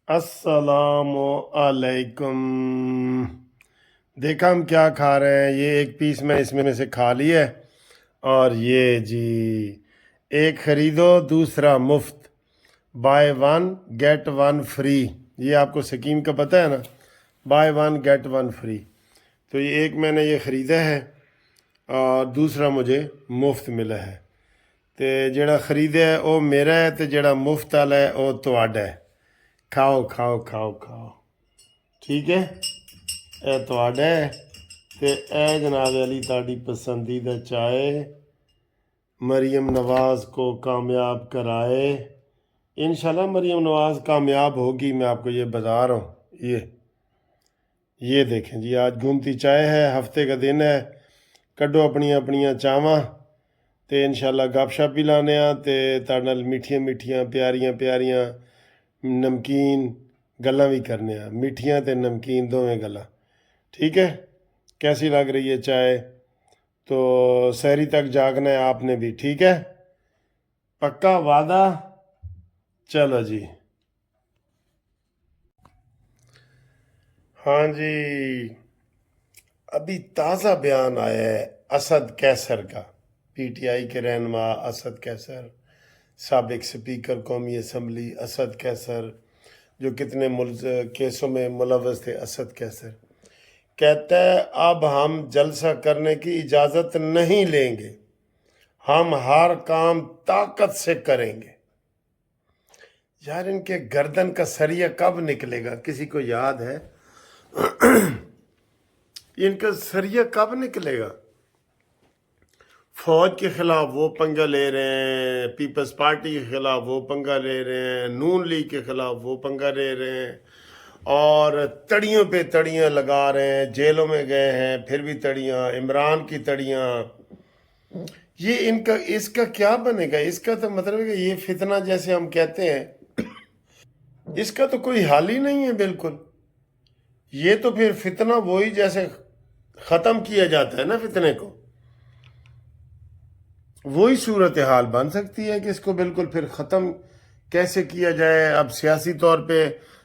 السلام علیکم۔ دیکھا ہم کیا کھا رہے ہیں؟ یہ ایک پیس میں اس میں سے کھا لی ہے، اور یہ جی ایک خریدو دوسرا مفت، buy one get one free. یہ آپ کو سکیم کا پتہ ہے نا، buy one get one free. تو یہ ایک میں نے یہ خریدا ہے اور دوسرا مجھے مفت ملا ہے۔ تے جڑا خریدا ہے وہ میرا ہے، تے جڑا مفت والا ہے وہ تہاڈا ہے۔ کھاؤ کھاؤ کھاؤ کھاؤ، ٹھیک ہے؟ اے تہاڈا ہے تے اے جناب علی تہاڈی پسندیدہ چائے مریم نواز کو کامیاب کرائے۔ انشاءاللہ مریم نواز کامیاب ہوگی، میں آپ کو یہ بتا رہا ہوں۔ یہ دیکھیں جی، آج گھومتی چائے ہے، ہفتے کا دن ہے، کڈو اپنیاں چاواں تے انشاءاللہ گپ شپ بھی لانے تے تہاڈے نال میٹھیاں پیاریاں نمکین گلاں بھی کرنے میٹھیاں تے نمکین دوویں گلاں، ٹھیک ہے؟ کیسی لگ رہی ہے چائے؟ تو سحری تک جاگنا ہے آپ نے بھی، ٹھیک ہے؟ پکا وعدہ؟ چلو جی۔ ہاں جی، ابھی تازہ بیان آیا ہے اسد کیسر کا، پی ٹی آئی کے رہنما اسد کیسر، سابق سپیکر قومی اسمبلی اسد کیسر، جو کتنے کیسوں میں ملوث تھے۔ اسد کیسر کہتا ہے اب ہم جلسہ کرنے کی اجازت نہیں لیں گے، ہم ہر کام طاقت سے کریں گے۔ یار ان کے گردن کا سریہ کب نکلے گا؟ کسی کو یاد ہے؟ ان کا سریہ کب نکلے گا؟ فوج کے خلاف وہ پنگا لے رہے ہیں، پیپلز پارٹی کے خلاف وہ پنگا لے رہے ہیں، نون لیگ کے خلاف وہ پنگا لے رہے ہیں، اور تڑیوں پہ تڑیاں لگا رہے ہیں، جیلوں میں گئے ہیں پھر بھی تڑیاں، عمران کی تڑیاں۔ یہ اس کا کیا بنے گا؟ اس کا تو مطلب ہے کہ یہ فتنہ جیسے ہم کہتے ہیں، اس کا تو کوئی حل ہی نہیں ہے بالکل۔ یہ تو پھر فتنہ وہی جیسے ختم کیا جاتا ہے نا فتنے کو، وہی صورتحال بن سکتی ہے کہ اس کو بالکل پھر ختم کیسے کیا جائے۔ اب سیاسی طور پہ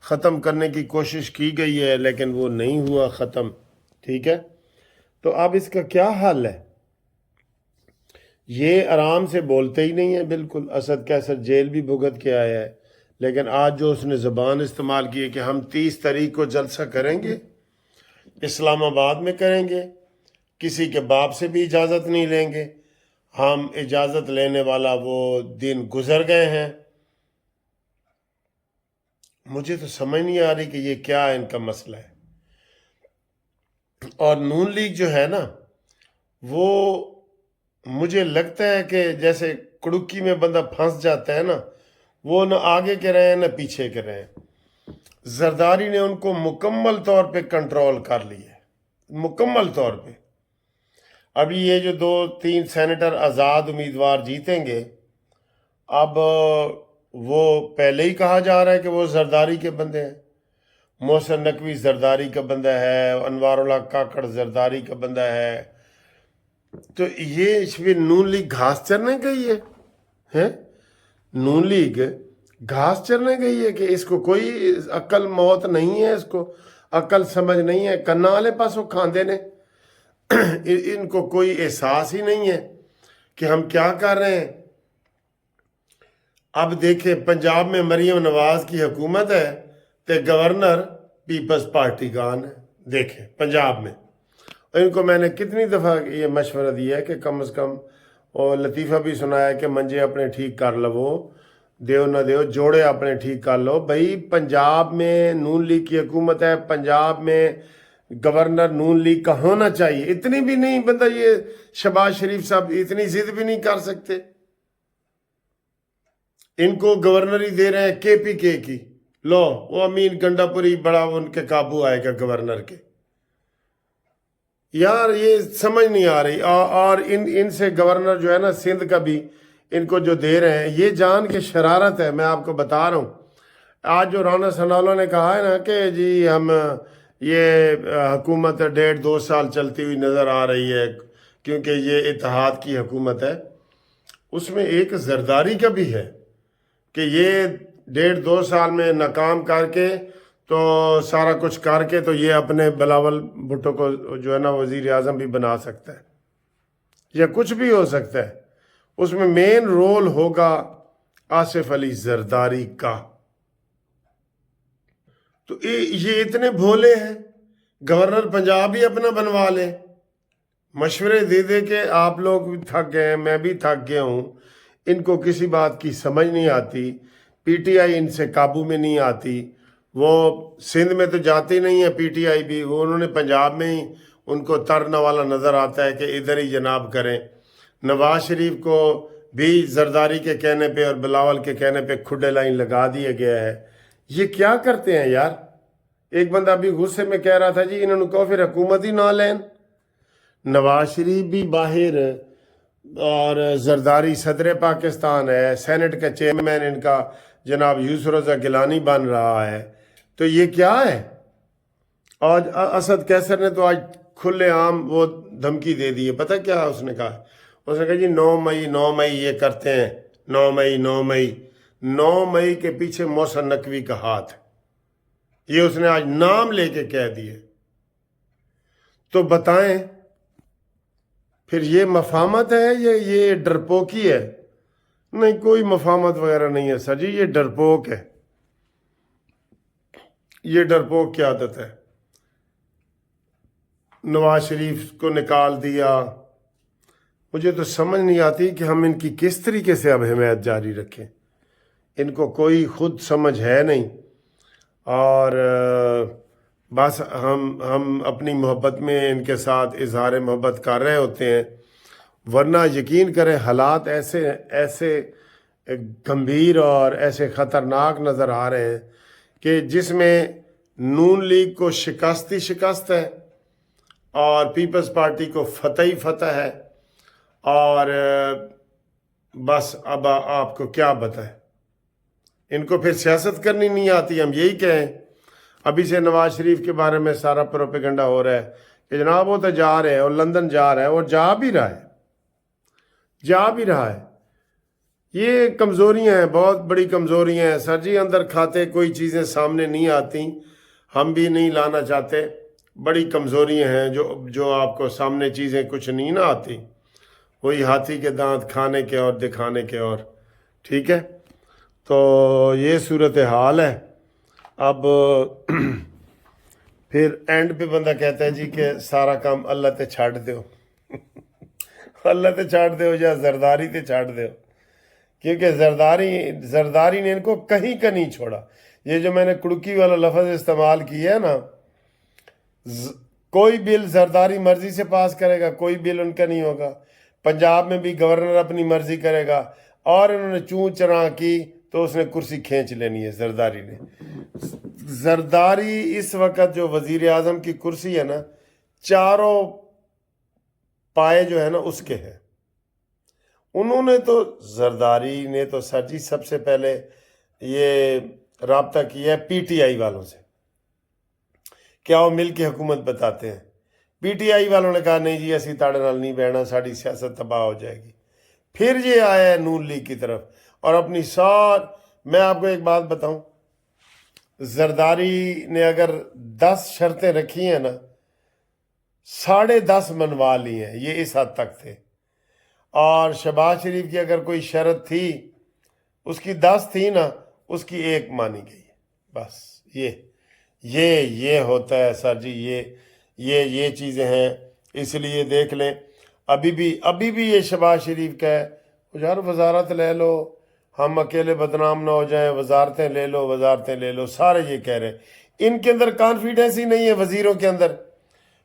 ختم کرنے کی کوشش کی گئی ہے لیکن وہ نہیں ہوا ختم، ٹھیک ہے؟ تو اب اس کا کیا حل ہے؟ یہ آرام سے بولتے ہی نہیں ہے بالکل۔ اسد کیسر جیل بھی بھگت کے آیا ہے، لیکن آج جو اس نے زبان استعمال کی ہے کہ ہم 30 تاریخ کو جلسہ کریں گے، اسلام آباد میں کریں گے، کسی کے باپ سے بھی اجازت نہیں لیں گے، ہم اجازت لینے والا وہ دن گزر گئے ہیں۔ مجھے تو سمجھ نہیں آ رہی کہ یہ کیا ان کا مسئلہ ہے۔ اور نون لیگ جو ہے نا، وہ مجھے لگتا ہے کہ جیسے کڑکی میں بندہ پھنس جاتا ہے نا، وہ نہ آگے کے رہے ہیں نہ پیچھے کے رہے ہیں۔ زرداری نے ان کو مکمل طور پہ کنٹرول کر لی ہے، مکمل طور پہ۔ ابھی یہ جو 2-3 سینیٹر آزاد امیدوار جیتیں گے، اب وہ پہلے ہی کہا جا رہا ہے کہ وہ زرداری کے بندے ہیں۔ محسن نقوی زرداری کا بندہ ہے، انوار اللہ کاکڑ زرداری کا بندہ ہے۔ تو یہ اس میں نون لیگ گھاس چرنے گئی ہے؟ نون لیگ گھاس چرنے گئی ہے کہ اس کو کوئی عقل موت نہیں ہے، اس کو عقل سمجھ نہیں ہے، کنا والے پاسوں کھاندے نے۔ ان کو کوئی احساس ہی نہیں ہے کہ ہم کیا کر رہے ہیں۔ اب دیکھیں پنجاب میں مریم نواز کی حکومت ہے تے گورنر پیپلز پارٹی گان ہے، دیکھیں پنجاب میں۔ اور ان کو میں نے کتنی دفعہ یہ مشورہ دیا ہے کہ کم از کم، اور لطیفہ بھی سنایا کہ منجے اپنے ٹھیک کر لو، دیو نہ دیو جوڑے اپنے ٹھیک کر لو۔ بھائی پنجاب میں نون لیگ کی حکومت ہے، پنجاب میں گورنر نون لیگ کا ہونا چاہیے۔ اتنی بھی نہیں بندہ، یہ شہباز شریف صاحب اتنی ضد بھی نہیں کر سکتے۔ ان کو گورنر ہی دے رہے ہیں کے پی کے کی، لو وہ امین گنڈا پوری بڑا ان کے قابو آئے گا گورنر کے۔ یار یہ سمجھ نہیں آ رہی۔ اور ان سے گورنر جو ہے نا سندھ کا بھی ان کو جو دے رہے ہیں، یہ جان کے شرارت ہے، میں آپ کو بتا رہا ہوں۔ آج جو رانا ثناءاللہ نے کہا ہے نا کہ جی ہم یہ حکومت 1.5-2 سال چلتی ہوئی نظر آ رہی ہے کیونکہ یہ اتحاد کی حکومت ہے، اس میں ایک زرداری کا بھی ہے کہ یہ 1.5-2 سال میں ناکام کر کے تو سارا کچھ کر کے تو یہ اپنے بلاول بھٹو کو جو ہے نا وزیر اعظم بھی بنا سکتا ہے یا کچھ بھی ہو سکتا ہے. اس میں مین رول ہوگا آصف علی زرداری کا. تو یہ اتنے بھولے ہیں. گورنر پنجاب ہی اپنا بنوا لے. مشورے دے دے کہ آپ لوگ بھی تھک گئے ہیں، میں بھی تھک گیا ہوں. ان کو کسی بات کی سمجھ نہیں آتی. پی ٹی آئی ان سے قابو میں نہیں آتی. وہ سندھ میں تو جاتی نہیں ہے پی ٹی آئی بھی. وہ انہوں نے پنجاب میں ہی ان کو ترنے والا نظر آتا ہے کہ ادھر ہی جناب کریں. نواز شریف کو بھی زرداری کے کہنے پہ اور بلاول کے کہنے پہ کھڈے لائن لگا دیا گیا ہے. یہ کیا کرتے ہیں یار؟ ایک بندہ بھی غصے میں کہہ رہا تھا جی انہوں نے کہو پھر حکومت ہی نہ لین. نواز شریف بھی باہر اور زرداری صدر پاکستان ہے. سینٹ کا چیئرمین ان کا جناب یوسف رضا گیلانی بن رہا ہے. تو یہ کیا ہے؟ آج اسد کیسر نے تو آج کھلے عام وہ دھمکی دے دی ہے. پتہ کیا اس نے کہا؟ اس نے کہا جی 9 مئی یہ کرتے ہیں. 9 مئی کے پیچھے محسن نقوی کا ہاتھ ہے. یہ اس نے آج نام لے کے کہہ دیے. تو بتائیں پھر یہ مفاہمت ہے یا یہ ڈرپوکی ہے؟ نہیں، کوئی مفاہمت وغیرہ نہیں ہے سر جی. یہ ڈرپوک ہے. یہ ڈرپوک کی عادت ہے. نواز شریف کو نکال دیا. مجھے تو سمجھ نہیں آتی کہ ہم ان کی کس طریقے سے اب حمایت جاری رکھیں. ان کو کوئی خود سمجھ ہے نہیں اور بس ہم اپنی محبت میں ان کے ساتھ اظہار محبت کر رہے ہوتے ہیں. ورنہ یقین کریں حالات ایسے گمبھیر اور ایسے خطرناک نظر آ رہے ہیں کہ جس میں نون لیگ کو شکست ہی شکست ہے اور پیپلز پارٹی کو فتح ہی فتح ہے. اور بس اب آپ کو کیا بتائیں، ان کو پھر سیاست کرنی نہیں آتی. ہم یہی کہیں. ابھی سے نواز شریف کے بارے میں سارا پروپیگنڈا ہو رہا ہے کہ جناب وہ تو جا رہے ہیں اور لندن جا رہا ہے اور جا بھی رہا ہے. یہ کمزوریاں ہیں، بہت بڑی کمزوریاں ہیں سر جی. اندر کھاتے کوئی چیزیں سامنے نہیں آتی. ہم بھی نہیں لانا چاہتے. بڑی کمزوریاں ہیں جو آپ کو سامنے چیزیں کچھ نہیں نہ آتی. وہی ہاتھی کے دانت کھانے کے اور دکھانے کے اور. ٹھیک ہے، تو یہ صورتحال ہے. اب پھر اینڈ پہ بندہ کہتا ہے جی کہ سارا کام اللہ تے چھاڑ دیو. اللہ تے چھاڑ دیو یا زرداری تے چھاڑ دیو. کیونکہ زرداری نے ان کو کہیں کا نہیں چھوڑا. یہ جو میں نے کڑکی والا لفظ استعمال کیا ہے نا، کوئی بل زرداری مرضی سے پاس کرے گا، کوئی بل ان کا نہیں ہوگا. پنجاب میں بھی گورنر اپنی مرضی کرے گا اور انہوں نے چون چراں کی تو اس نے کرسی کھینچ لینی ہے زرداری نے. زرداری اس وقت جو وزیر اعظم کی کرسی ہے نا، چاروں پائے جو ہے نا اس کے ہیں. انہوں نے تو زرداری نے تو سر جی سب سے پہلے یہ رابطہ کیا ہے پی ٹی آئی والوں سے. کیا وہ مل کے حکومت بتاتے ہیں؟ پی ٹی آئی والوں نے کہا نہیں جی اسی تاڑے نال نہیں بہنا، ساری سیاست تباہ ہو جائے گی. پھر یہ آیا ہے نون لیگ کی طرف اور اپنی میں آپ کو ایک بات بتاؤں، زرداری نے اگر 10 شرطیں رکھی ہیں نا، 10.5 منوا لی ہیں. یہ اس حد تک تھے. اور شہباز شریف کی اگر کوئی شرط تھی، اس کی 10 تھی نا، اس کی 1 مانی گئی. بس یہ ہوتا ہے سر جی. یہ چیزیں ہیں. اس لیے دیکھ لیں ابھی بھی یہ شہباز شریف کا ہے یار وزارت لے لو، ہم اکیلے بدنام نہ ہو جائیں، وزارتیں لے لو. سارے یہ کہہ رہے ہیں. ان کے اندر کانفیڈنس ہی نہیں ہے وزیروں کے اندر.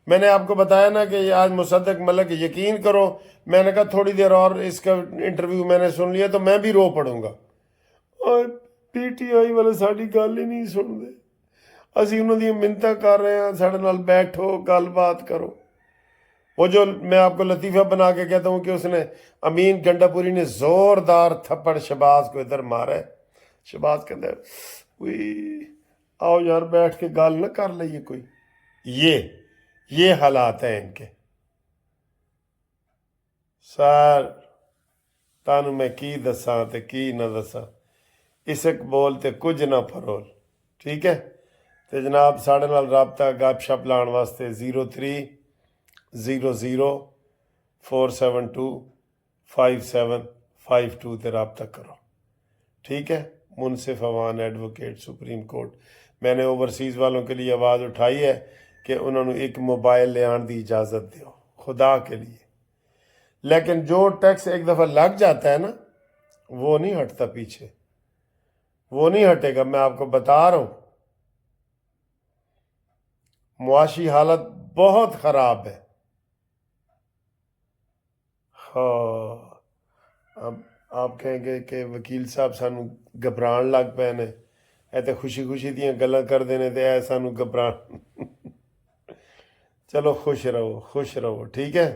میں نے آپ کو بتایا نا کہ آج مصدق ملک، یقین کرو میں نے کہا تھوڑی دیر اور اس کا انٹرویو میں نے سن لیا تو میں بھی رو پڑوں گا. اور پی ٹی آئی والے ساری گل ہی نہیں سنتے. اسی انہوں دی منتاں کر رہے ہیں ساڑھے نال بیٹھو گل بات کرو. وہ جو میں آپ کو لطیفہ بنا کے کہتا ہوں کہ اس نے امین گنڈا پوری نے زوردار تھپڑ شہباز کو ادھر مارا ہے. شہباز کہتا ہے آؤ یار بیٹھ کے گل نہ کر لئیے کوئی. یہ حالات ہیں ان کے. سر تانوں میں کی دساں تے کی نہ دساں. اسک بول تے کچھ نہ پھرول. ٹھیک ہے. تو جناب ساڑھے نال رابطہ گپ شپ لان واسطے 0300472552 تے رابطہ کرو. ٹھیک ہے. منصف اوان ایڈوکیٹ سپریم کورٹ. میں نے اوورسیز والوں کے لیے آواز اٹھائی ہے کہ انہوں نے ایک موبائل لے آن دی اجازت دیو خدا کے لیے. لیکن جو ٹیکس ایک دفعہ لگ جاتا ہے نا وہ نہیں ہٹتا پیچھے، وہ نہیں ہٹے گا. میں آپ کو بتا رہا ہوں معاشی حالت بہت خراب ہے. ہاں اب آپ کہیں گے کہ وکیل صاحب سانو گھبران لگ پے نے، اے تے خوشی خوشی دیاں گلاں کر دینے تے اے سانو گھبران. چلو خوش رہو خوش رہو. ٹھیک ہے.